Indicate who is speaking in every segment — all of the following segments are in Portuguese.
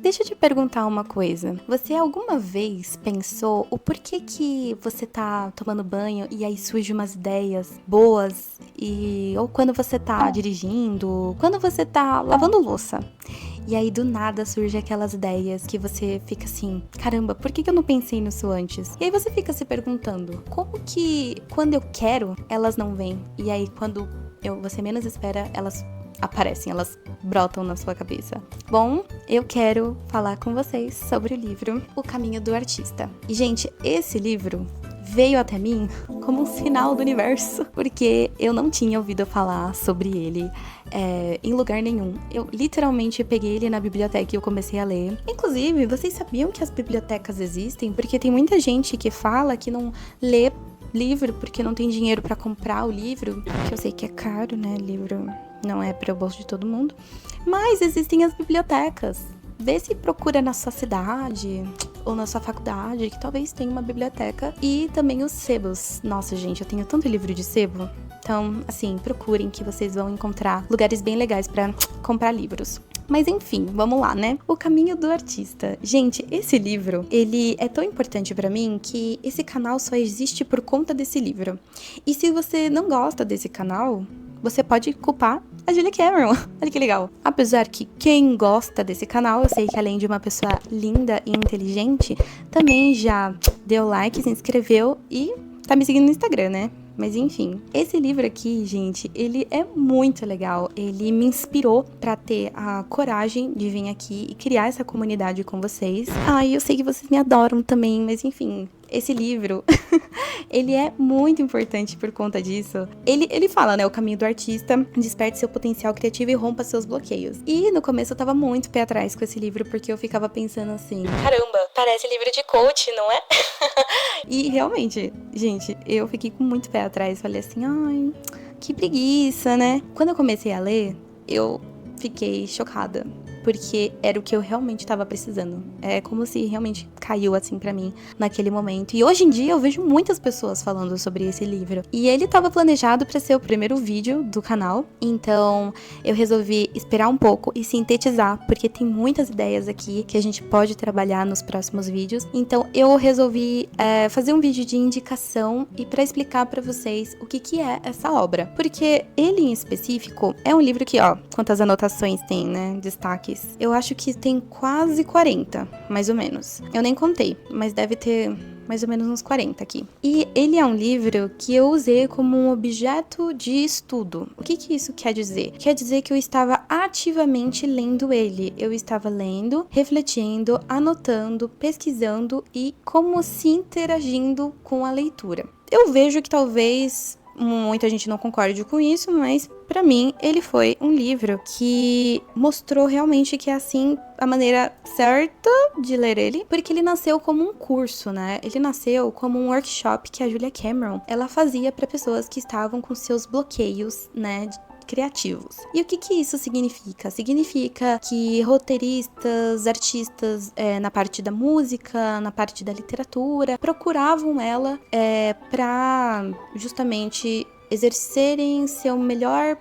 Speaker 1: deixa eu te perguntar uma coisa. Você alguma vez pensou o porquê que você tá tomando banho e aí surgem umas ideias boas ou quando você tá dirigindo, quando você tá lavando louça? E aí do nada surge aquelas ideias que você fica assim, caramba, por que eu não pensei nisso antes? E aí você fica se perguntando, como que quando eu quero, elas não vêm? E aí quando você menos espera, elas aparecem, elas brotam na sua cabeça. Bom, eu quero falar com vocês sobre o livro O Caminho do Artista. E gente, esse livro veio até mim como um sinal do universo, porque eu não tinha ouvido falar sobre ele em lugar nenhum. Eu literalmente peguei ele na biblioteca e eu comecei a ler. Inclusive, vocês sabiam que as bibliotecas existem? Porque tem muita gente que fala que não lê livro porque não tem dinheiro pra comprar o livro, que eu sei que é caro, né, livro não é para o bolso de todo mundo, mas existem as bibliotecas. Vê se procura na sua cidade ou na sua faculdade, que talvez tenha uma biblioteca. E também os sebos. Nossa, gente, eu tenho tanto livro de sebo. Então, assim, procurem que vocês vão encontrar lugares bem legais para comprar livros. Mas enfim, vamos lá, né? O Caminho do Artista. Gente, esse livro, ele é tão importante pra mim que esse canal só existe por conta desse livro. E se você não gosta desse canal, você pode culpar a Julia Cameron. Olha que legal. Apesar que quem gosta desse canal, eu sei que além de uma pessoa linda e inteligente, também já deu like, se inscreveu e tá me seguindo no Instagram, né? Mas enfim, esse livro aqui, gente, ele é muito legal. Ele me inspirou pra ter a coragem de vir aqui e criar essa comunidade com vocês. Eu sei que vocês me adoram também, mas enfim, esse livro, ele é muito importante por conta disso. Ele fala, né, o caminho do artista, desperte seu potencial criativo e rompa seus bloqueios. E no começo eu tava muito pé atrás com esse livro, porque eu ficava pensando assim, caramba, parece livro de coach, não é? E realmente, gente, eu fiquei com muito pé atrás, falei assim, ai, que preguiça, né? Quando eu comecei a ler, eu fiquei chocada, porque era o que eu realmente tava precisando. É como se realmente caiu assim pra mim naquele momento. E hoje em dia eu vejo muitas pessoas falando sobre esse livro. E ele tava planejado pra ser o primeiro vídeo do canal. Então eu resolvi esperar um pouco e sintetizar, porque tem muitas ideias aqui que a gente pode trabalhar nos próximos vídeos. Então eu resolvi fazer um vídeo de indicação e pra explicar pra vocês o que é essa obra. Porque ele em específico é um livro que, ó, quantas anotações tem, né? Destaques. Eu acho que tem quase 40, mais ou menos. Eu nem contei, mas deve ter mais ou menos uns 40 aqui. E ele é um livro que eu usei como um objeto de estudo. O que isso quer dizer? Quer dizer que eu estava ativamente lendo ele. Eu estava lendo, refletindo, anotando, pesquisando e como se interagindo com a leitura. Eu vejo que talvez muita gente não concorde com isso, mas pra mim ele foi um livro que mostrou realmente que é assim a maneira certa de ler ele, porque ele nasceu como um curso, né? Ele nasceu como um workshop que a Julia Cameron, ela fazia para pessoas que estavam com seus bloqueios, né, criativos. E o que isso significa? Significa que roteiristas, artistas na parte da música, na parte da literatura, procuravam ela para justamente exercerem sua melhor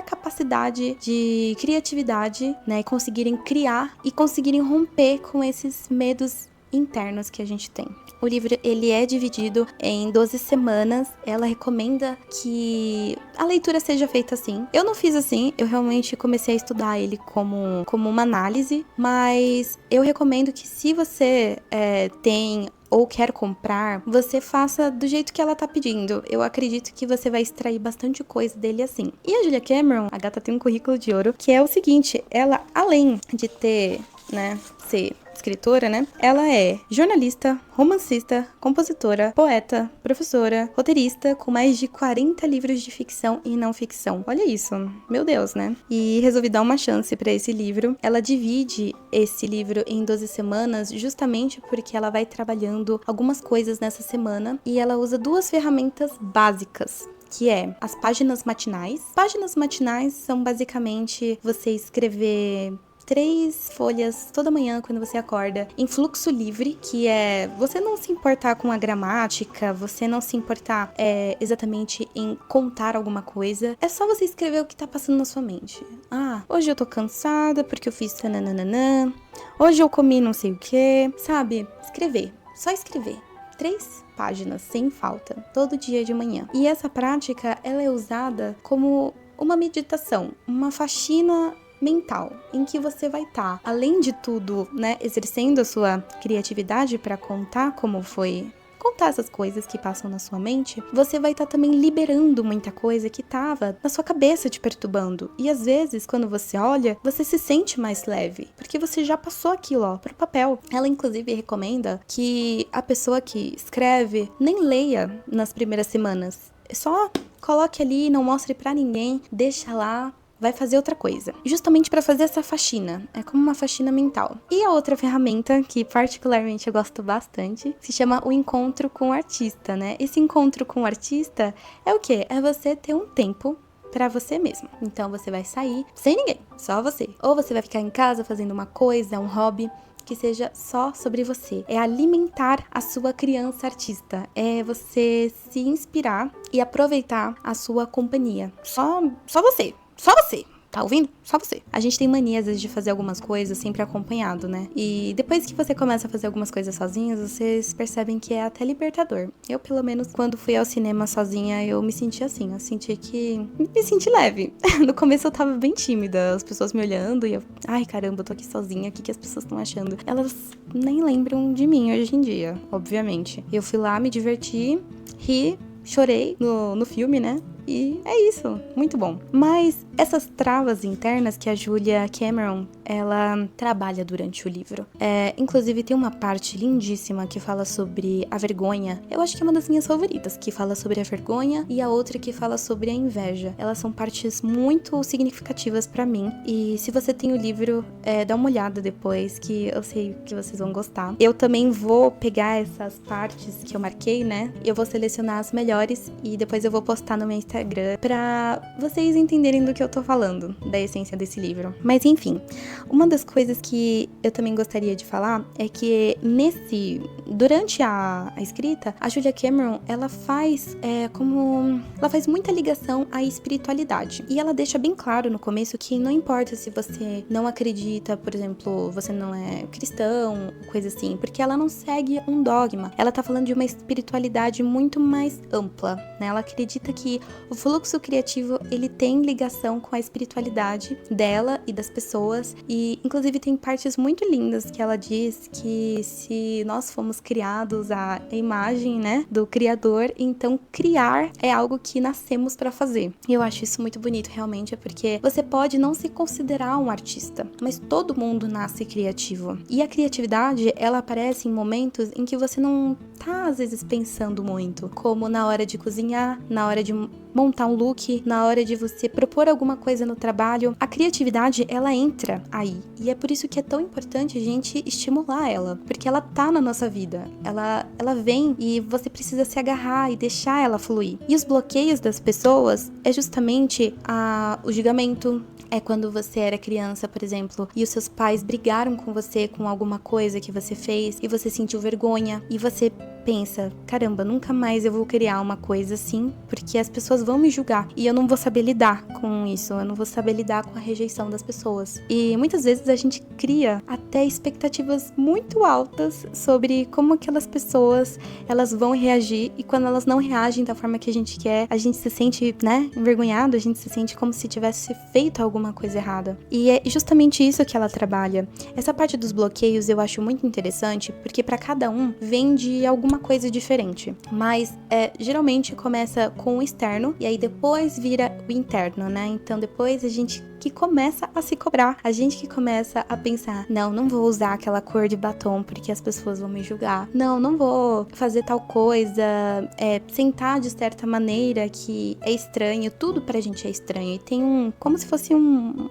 Speaker 1: capacidade de criatividade, né, e conseguirem criar e conseguirem romper com esses medos internos que a gente tem. O livro, ele é dividido em 12 semanas. Ela recomenda que a leitura seja feita assim. Eu não fiz assim, eu realmente comecei a estudar ele como uma análise, mas eu recomendo que se você tem ou quer comprar, você faça do jeito que ela tá pedindo. Eu acredito que você vai extrair bastante coisa dele assim. E a Julia Cameron, a gata tem um currículo de ouro, que é o seguinte, ela, além de ter, né, ser escritora, né? Ela é jornalista, romancista, compositora, poeta, professora, roteirista, com mais de 40 livros de ficção e não ficção. Olha isso, meu Deus, né? E resolvi dar uma chance pra esse livro. Ela divide esse livro em 12 semanas justamente porque ela vai trabalhando algumas coisas nessa semana e ela usa duas ferramentas básicas, que é as páginas matinais. Páginas matinais são basicamente você escrever 3 folhas toda manhã quando você acorda, em fluxo livre, que é você não se importar com a gramática, você não se importar exatamente em contar alguma coisa. É só você escrever o que tá passando na sua mente. Hoje eu tô cansada porque eu fiz tananana. Hoje eu comi não sei o que. Sabe? Escrever. Só escrever. 3 páginas, sem falta, todo dia de manhã. E essa prática, ela é usada como uma meditação, uma faxina mental, em que você vai estar, além de tudo, né, exercendo a sua criatividade para contar essas coisas que passam na sua mente, você vai estar também liberando muita coisa que tava na sua cabeça te perturbando. E às vezes, quando você olha, você se sente mais leve, porque você já passou aquilo, pro papel. Ela inclusive recomenda que a pessoa que escreve nem leia nas primeiras semanas. Só coloque ali, não mostre pra ninguém, deixa lá, vai fazer outra coisa. Justamente para fazer essa faxina. É como uma faxina mental. E a outra ferramenta, que particularmente eu gosto bastante, se chama o encontro com o artista, né? Esse encontro com o artista é o quê? É você ter um tempo pra você mesmo. Então você vai sair sem ninguém, só você. Ou você vai ficar em casa fazendo uma coisa, um hobby que seja só sobre você. É alimentar a sua criança artista. É você se inspirar e aproveitar a sua companhia. Só você. Só você. Tá ouvindo? Só você. A gente tem mania, às vezes, de fazer algumas coisas sempre acompanhado, né? E depois que você começa a fazer algumas coisas sozinhos, vocês percebem que é até libertador. Eu, pelo menos, quando fui ao cinema sozinha, eu me senti assim. Eu senti que... me senti leve. No começo eu tava bem tímida, as pessoas me olhando e eu... Ai, caramba, eu tô aqui sozinha, o que as pessoas estão achando? Elas nem lembram de mim hoje em dia, obviamente. Eu fui lá, me diverti, ri, chorei no filme, né? E é isso, muito bom. Mas essas travas internas que a Julia Cameron, ela trabalha durante o livro. Inclusive tem uma parte lindíssima que fala sobre a vergonha. Eu acho que é uma das minhas favoritas, que fala sobre a vergonha, e a outra que fala sobre a inveja. Elas são partes muito significativas pra mim. E se você tem o livro, dá uma olhada depois, que eu sei que vocês vão gostar. Eu também vou pegar essas partes que eu marquei, né? Eu vou selecionar as melhores e depois eu vou postar no meu Instagram pra vocês entenderem do que eu tô falando, da essência desse livro. Mas enfim, uma das coisas que eu também gostaria de falar é que durante a escrita, a Julia Cameron, ela faz muita ligação à espiritualidade. E ela deixa bem claro no começo que não importa se você não acredita, por exemplo, você não é cristão, coisa assim, porque ela não segue um dogma. Ela tá falando de uma espiritualidade muito mais ampla, né? Ela acredita que o fluxo criativo, ele tem ligação com a espiritualidade dela e das pessoas, e inclusive tem partes muito lindas que ela diz que se nós fomos criados à imagem, né, do Criador, então criar é algo que nascemos pra fazer. E eu acho isso muito bonito, realmente, porque você pode não se considerar um artista, mas todo mundo nasce criativo. E a criatividade, ela aparece em momentos em que você não tá, às vezes, pensando muito, como na hora de cozinhar, na hora de montar um look, na hora de você propor alguma coisa no trabalho. A criatividade, ela entra aí. E é por isso que é tão importante a gente estimular ela, porque ela tá na nossa vida. Ela vem e você precisa se agarrar e deixar ela fluir. E os bloqueios das pessoas é justamente o julgamento. É quando você era criança, por exemplo, e os seus pais brigaram com você com alguma coisa que você fez e você sentiu vergonha e você pensa, caramba, nunca mais eu vou criar uma coisa assim, porque as pessoas vão me julgar e eu não vou saber lidar com isso, eu não vou saber lidar com a rejeição das pessoas. E muitas vezes a gente cria até expectativas muito altas sobre como aquelas pessoas, elas vão reagir, e quando elas não reagem da forma que a gente quer, a gente se sente, né, envergonhado, a gente se sente como se tivesse feito alguma coisa errada. E é justamente isso que ela trabalha. Essa parte dos bloqueios eu acho muito interessante, porque para cada um vem de alguma coisa diferente, mas geralmente começa com o externo e aí depois vira o interno, né? Então depois a gente que começa a se cobrar, a gente que começa a pensar, não vou usar aquela cor de batom porque as pessoas vão me julgar, não vou fazer tal coisa, sentar de certa maneira que é estranho, tudo pra gente é estranho, e tem como se fosse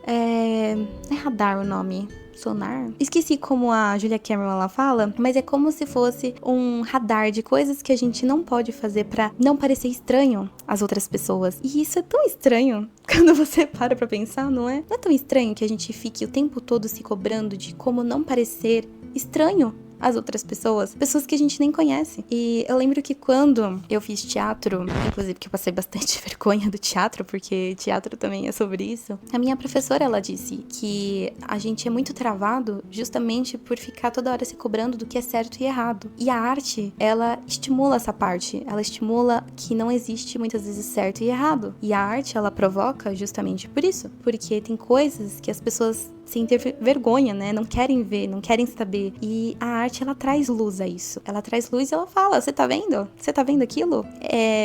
Speaker 1: é radar o nome, sonar. Esqueci como a Julia Cameron ela fala, mas é como se fosse um radar de coisas que a gente não pode fazer pra não parecer estranho às outras pessoas. E isso é tão estranho quando você para pra pensar, não é? Não é tão estranho que a gente fique o tempo todo se cobrando de como não parecer estranho as outras pessoas que a gente nem conhece. E eu lembro que quando eu fiz teatro, inclusive que eu passei bastante vergonha do teatro, porque teatro também é sobre isso, a minha professora, ela disse que a gente é muito travado justamente por ficar toda hora se cobrando do que é certo e errado. E a arte, ela estimula essa parte, ela estimula que não existe muitas vezes certo e errado. E a arte, ela provoca justamente por isso, porque tem coisas que as pessoas sem ter vergonha, né? Não querem ver, não querem saber. E a arte, ela traz luz a isso. Ela traz luz e ela fala, você tá vendo? Você tá vendo aquilo?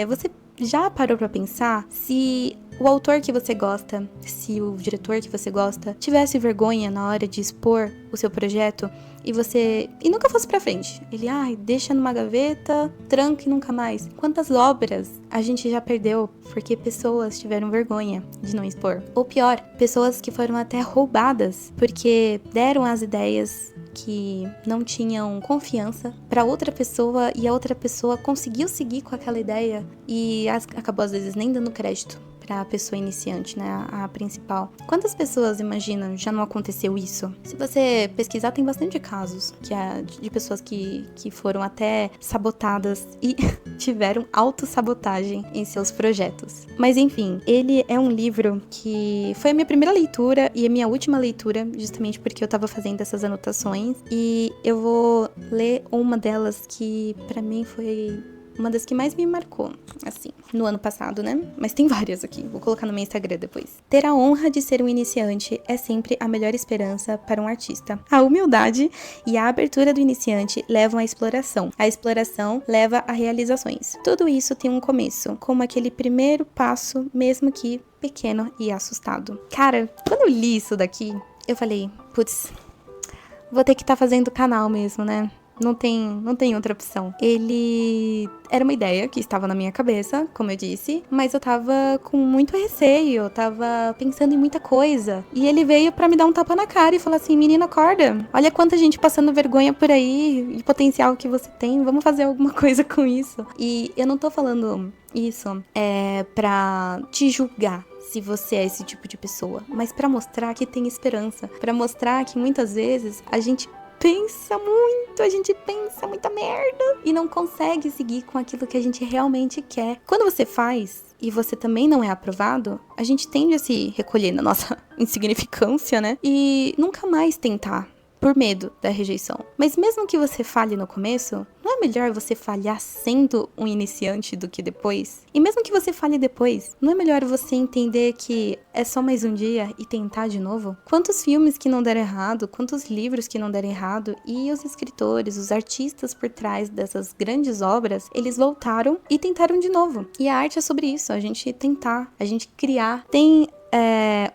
Speaker 1: Você já parou pra pensar se o autor que você gosta, se o diretor que você gosta, tivesse vergonha na hora de expor o seu projeto e nunca fosse pra frente? Ele, deixa numa gaveta, tranca e nunca mais. Quantas obras a gente já perdeu porque pessoas tiveram vergonha de não expor? Ou pior, pessoas que foram até roubadas porque deram as ideias que não tinham confiança pra outra pessoa e a outra pessoa conseguiu seguir com aquela ideia e acabou às vezes nem dando crédito pra pessoa iniciante, né, a principal. Quantas pessoas, imagina, já não aconteceu isso? Se você pesquisar, tem bastante casos de pessoas que foram até sabotadas e tiveram autossabotagem em seus projetos. Mas enfim, ele é um livro que foi a minha primeira leitura e a minha última leitura, justamente porque eu tava fazendo essas anotações, e eu vou ler uma delas que pra mim foi uma das que mais me marcou, assim, no ano passado, né? Mas tem várias aqui, vou colocar no meu Instagram depois. Ter a honra de ser um iniciante é sempre a melhor esperança para um artista. A humildade e a abertura do iniciante levam à exploração. A exploração leva a realizações. Tudo isso tem um começo, como aquele primeiro passo, mesmo que pequeno e assustado. Cara, quando eu li isso daqui, eu falei, putz, vou ter que estar fazendo canal mesmo, né? Não tem outra opção. Ele era uma ideia que estava na minha cabeça, como eu disse, mas eu tava com muito receio, eu tava pensando em muita coisa. E ele veio pra me dar um tapa na cara e falar assim, menina, acorda. Olha quanta gente passando vergonha por aí e potencial que você tem, vamos fazer alguma coisa com isso. E eu não tô falando isso pra te julgar se você é esse tipo de pessoa, mas pra mostrar que tem esperança, pra mostrar que muitas vezes a gente pensa muita merda e não consegue seguir com aquilo que a gente realmente quer. Quando você faz e você também não é aprovado, a gente tende a se recolher na nossa insignificância, né? E nunca mais tentar, por medo da rejeição. Mas mesmo que você falhe no começo, não é melhor você falhar sendo um iniciante do que depois? E mesmo que você falhe depois, não é melhor você entender que é só mais um dia e tentar de novo? Quantos filmes que não deram errado, quantos livros que não deram errado, e os escritores, os artistas por trás dessas grandes obras, eles voltaram e tentaram de novo. E a arte é sobre isso, a gente tentar, a gente criar. Tem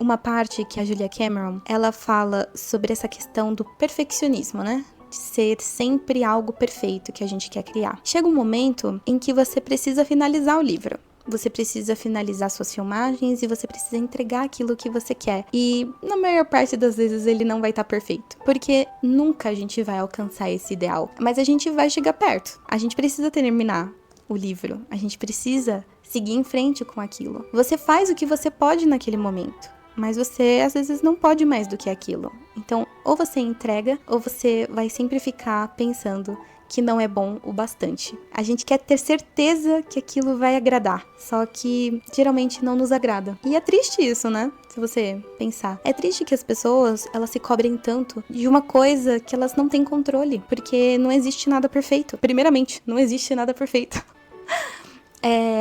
Speaker 1: uma parte que a Julia Cameron, ela fala sobre essa questão do perfeccionismo, né? De ser sempre algo perfeito que a gente quer criar. Chega um momento em que você precisa finalizar o livro. Você precisa finalizar suas filmagens e você precisa entregar aquilo que você quer. E na maior parte das vezes ele não vai estar perfeito, porque nunca a gente vai alcançar esse ideal. Mas a gente vai chegar perto. A gente precisa terminar o livro. A gente precisa seguir em frente com aquilo. Você faz o que você pode naquele momento, mas você às vezes não pode mais do que aquilo. Então, ou você entrega, ou você vai sempre ficar pensando que não é bom o bastante. A gente quer ter certeza que aquilo vai agradar, só que geralmente não nos agrada. E é triste isso, né? Se você pensar. É triste que as pessoas, elas se cobrem tanto de uma coisa que elas não têm controle, porque não existe nada perfeito. Primeiramente, não existe nada perfeito.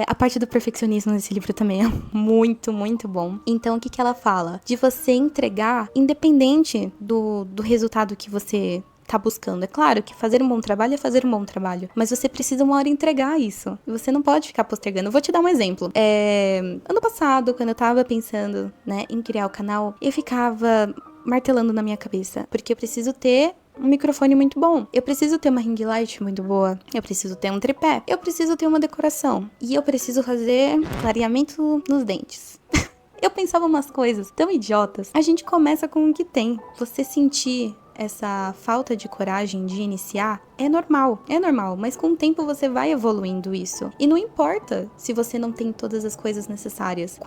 Speaker 1: A parte do perfeccionismo nesse livro também é muito, muito bom. Então, o que ela fala? De você entregar, independente do resultado que você tá buscando. É claro que fazer um bom trabalho é fazer um bom trabalho, mas você precisa uma hora entregar isso. Você não pode ficar postergando. Eu vou te dar um exemplo. Ano passado, quando eu tava pensando, né, em criar o canal, eu ficava martelando na minha cabeça, porque eu preciso ter um microfone muito bom, eu preciso ter uma ring light muito boa, eu preciso ter um tripé, eu preciso ter uma decoração, e eu preciso fazer clareamento nos dentes. Eu pensava umas coisas tão idiotas. A gente começa com o que tem. Você sentir essa falta de coragem de iniciar é normal, mas com o tempo você vai evoluindo isso. E não importa se você não tem todas as coisas necessárias.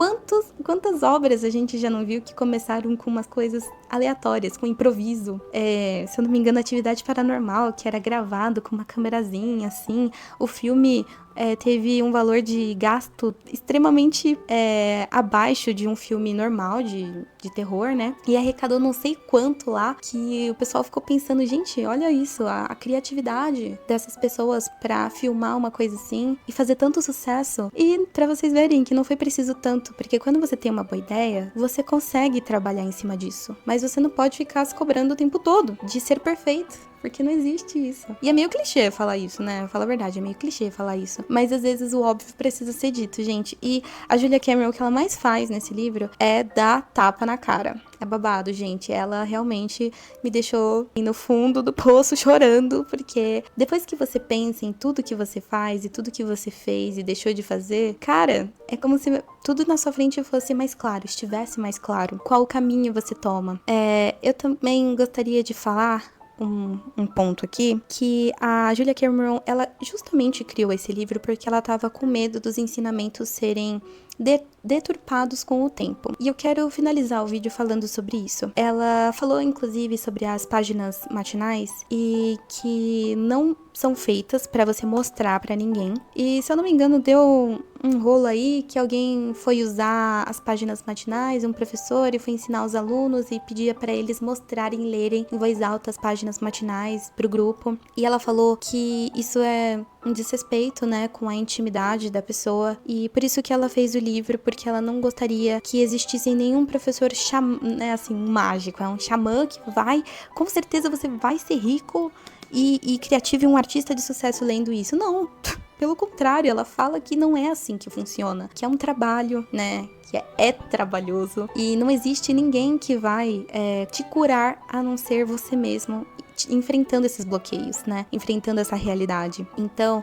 Speaker 1: Quantas obras a gente já não viu que começaram com umas coisas aleatórias, com improviso? Se eu não me engano, Atividade Paranormal, que era gravado com uma câmerazinha, assim. O filme teve um valor de gasto extremamente abaixo de um filme normal de terror, né? E arrecadou não sei quanto lá, que o pessoal ficou pensando, gente, olha isso, a criatividade dessas pessoas pra filmar uma coisa assim e fazer tanto sucesso. E pra vocês verem que não foi preciso tanto, porque quando você tem uma boa ideia, você consegue trabalhar em cima disso. Mas você não pode ficar se cobrando o tempo todo de ser perfeito. Porque não existe isso. E é meio clichê falar isso, né? Fala a verdade, é meio clichê falar isso. Mas às vezes o óbvio precisa ser dito, gente. E a Julia Cameron, o que ela mais faz nesse livro é dar tapa na cara. É babado, gente. Ela realmente me deixou no fundo do poço chorando, porque depois que você pensa em tudo que você faz e tudo que você fez e deixou de fazer, cara, é como se tudo na sua frente fosse mais claro, estivesse mais claro. Qual o caminho você toma? Eu também gostaria de falar um ponto aqui, que a Julia Cameron, ela justamente criou esse livro porque ela tava com medo dos ensinamentos serem deturpados com o tempo. E eu quero finalizar o vídeo falando sobre isso. Ela falou, inclusive, sobre as páginas matinais e que não são feitas pra você mostrar pra ninguém. E, se eu não me engano, deu um rolo aí que alguém foi usar as páginas matinais, um professor, e foi ensinar os alunos e pedia pra eles mostrarem, lerem em voz alta as páginas matinais pro grupo. E ela falou que isso é um desrespeito, né, com a intimidade da pessoa, e por isso que ela fez o livro, porque ela não gostaria que existisse nenhum professor né, assim, um mágico, é um xamã que vai, com certeza você vai ser rico e criativo e um artista de sucesso lendo isso. Não, pelo contrário, ela fala que não é assim que funciona, que é um trabalho, né, que é trabalhoso, e não existe ninguém que vai te curar a não ser você mesmo, enfrentando esses bloqueios, né? Enfrentando essa realidade. Então,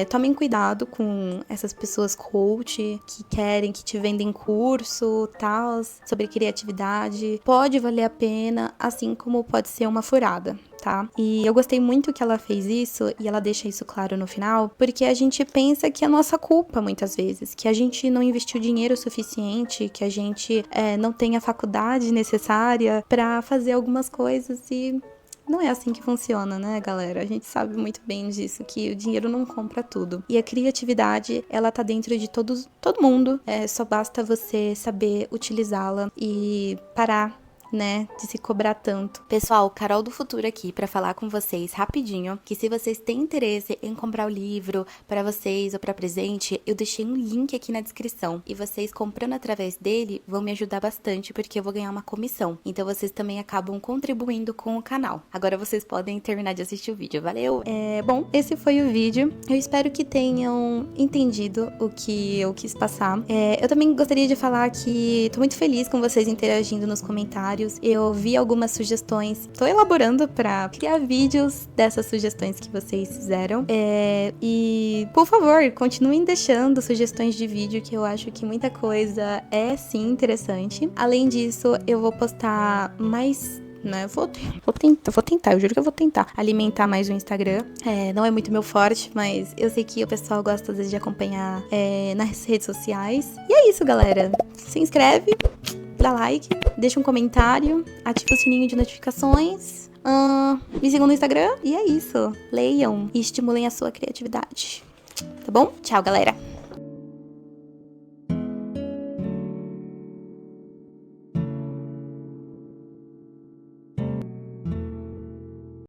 Speaker 1: tomem cuidado com essas pessoas coach que querem, que te vendem curso, tal, sobre criatividade. Pode valer a pena, assim como pode ser uma furada, tá? E eu gostei muito que ela fez isso, e ela deixa isso claro no final, porque a gente pensa que é nossa culpa, muitas vezes, que a gente não investiu dinheiro suficiente, que a gente não tem a faculdade necessária pra fazer algumas coisas, e não é assim que funciona, né, galera? A gente sabe muito bem disso, que o dinheiro não compra tudo. E a criatividade, ela tá dentro de todo mundo. Só basta você saber utilizá-la e parar, né, de se cobrar tanto. Pessoal, Carol do Futuro aqui pra falar com vocês rapidinho, que se vocês têm interesse em comprar o livro pra vocês ou pra presente, eu deixei um link aqui na descrição, e vocês comprando através dele vão me ajudar bastante, porque eu vou ganhar uma comissão, então vocês também acabam contribuindo com o canal. Agora vocês podem terminar de assistir o vídeo, valeu? Bom, esse foi o vídeo, eu espero que tenham entendido o que eu quis passar. Eu também gostaria de falar que tô muito feliz com vocês interagindo nos comentários. Eu vi algumas sugestões, tô elaborando pra criar vídeos dessas sugestões que vocês fizeram. E, por favor, continuem deixando sugestões de vídeo, que eu acho que muita coisa é sim interessante. Além disso, eu vou postar mais, né, vou tentar, eu juro que eu vou tentar alimentar mais o Instagram. Não é muito meu forte, mas eu sei que o pessoal gosta às vezes de acompanhar nas redes sociais. E é isso, galera. Se inscreve, dá like, deixa um comentário, ativa o sininho de notificações, me sigam no Instagram, e é isso. Leiam e estimulem a sua criatividade. Tá bom? Tchau, galera!